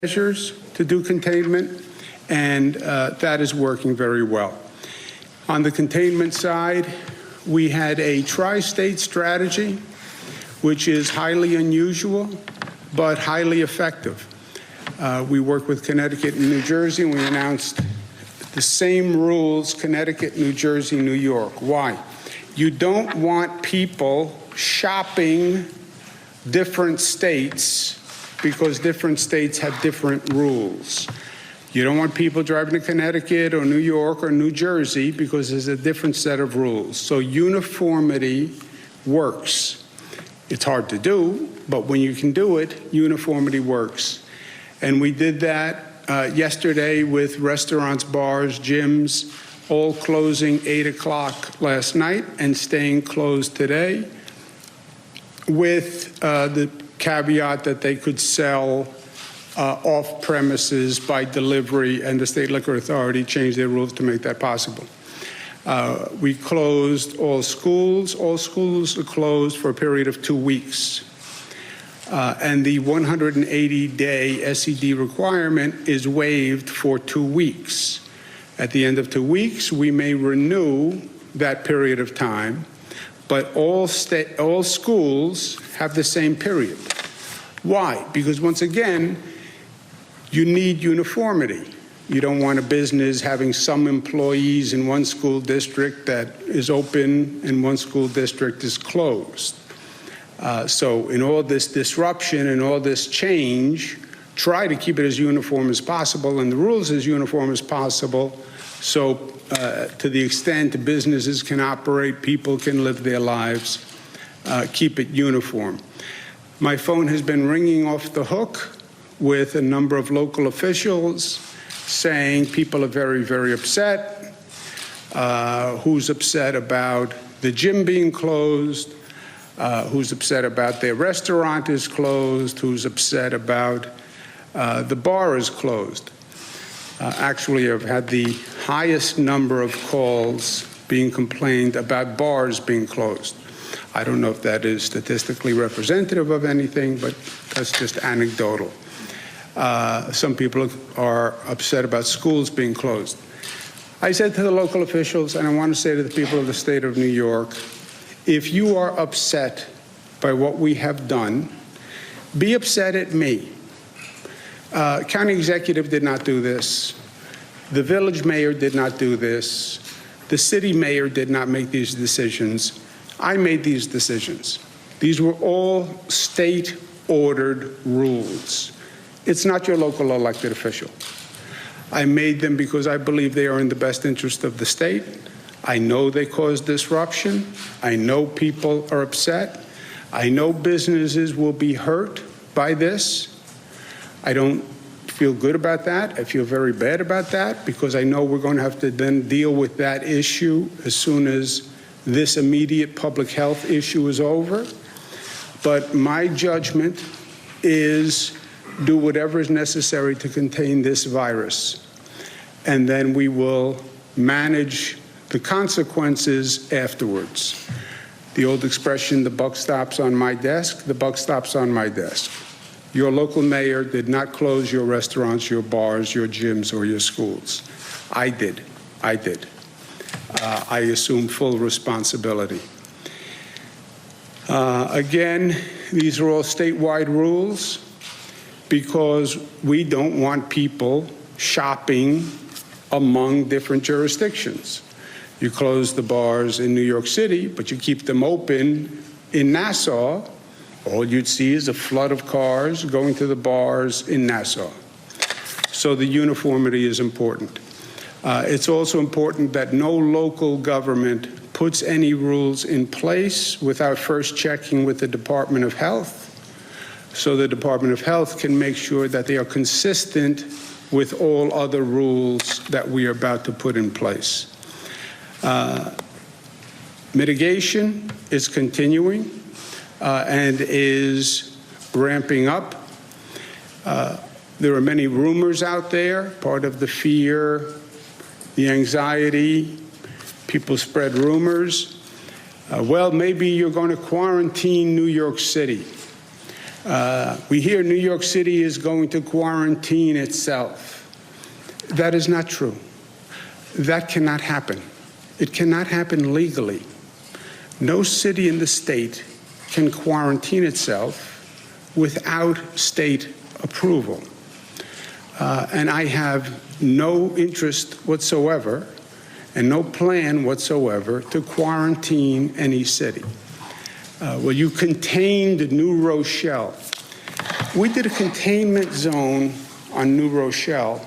measures to do containment, and that is working very well. On the containment side, we had a tri-state strategy, which is highly unusual, but highly effective. We worked with Connecticut and New Jersey, and we announced the same rules, Connecticut, New Jersey, New York. Why? You don't want people shopping different states because different states have different rules. You don't want people driving to Connecticut or New York or New Jersey because there's a different set of rules. So uniformity works. It's hard to do, but when you can do it, uniformity works. And we did that yesterday with restaurants, bars, gyms, all closing 8 o'clock last night and staying closed today, with the caveat that they could sell off premises by delivery, and the state liquor authority changed their rules to make that possible. We closed all schools. All schools are closed for a period of 2 weeks. And the 180-day SED requirement is waived for 2 weeks. At the end of 2 weeks, we may renew that period of time, but all schools have the same period. Why? Because once again, you need uniformity. You don't want a business having some employees in one school district that is open and one school district is closed. So in all this disruption and all this change, try to keep it as uniform as possible and the rules as uniform as possible, so to the extent businesses can operate, people can live their lives, keep it uniform. My phone has been ringing off the hook with a number of local officials saying people are very, very upset. Who's upset about the gym being closed? Who's upset about their restaurant is closed? Who's upset about the bar is closed? Actually, I've had the highest number of calls being complained about bars being closed. I don't know if that is statistically representative of anything, but that's just anecdotal. Some people are upset about schools being closed. I said to the local officials, and I want to say to the people of the state of New York, if you are upset by what we have done, be upset at me. County executive did not do this. The village mayor did not do this. The city mayor did not make these decisions. I made these decisions. These were all state-ordered rules. It's not your local elected official. I made them because I believe they are in the best interest of the state. I know they cause disruption. I know people are upset. I know businesses will be hurt by this. I don't feel good about that. I feel very bad about that because I know we're going to have to then deal with that issue as soon as this immediate public health issue is over. But my judgment is do whatever is necessary to contain this virus. And then we will manage the consequences afterwards. The old expression, the buck stops on my desk, the buck stops on my desk. Your local mayor did not close your restaurants, your bars, your gyms, or your schools. I did. I did. I assume full responsibility. Again, these are all statewide rules because we don't want people shopping among different jurisdictions. You close the bars in New York City, but you keep them open in Nassau. All you'd see is a flood of cars going to the bars in Nassau. So the uniformity is important. It's also important that no local government puts any rules in place without first checking with the Department of Health, so the Department of Health can make sure that they are consistent with all other rules that we are about to put in place. Mitigation is continuing and is ramping up. There are many rumors out there, part of the fear, the anxiety. People spread rumors. Well, maybe you're going to quarantine New York City. We hear New York City is going to quarantine itself. That is not true. That cannot happen. It cannot happen legally. No city in the state can quarantine itself without state approval. And I have no interest whatsoever and no plan whatsoever to quarantine any city. Well, you contained New Rochelle. We did a containment zone on New Rochelle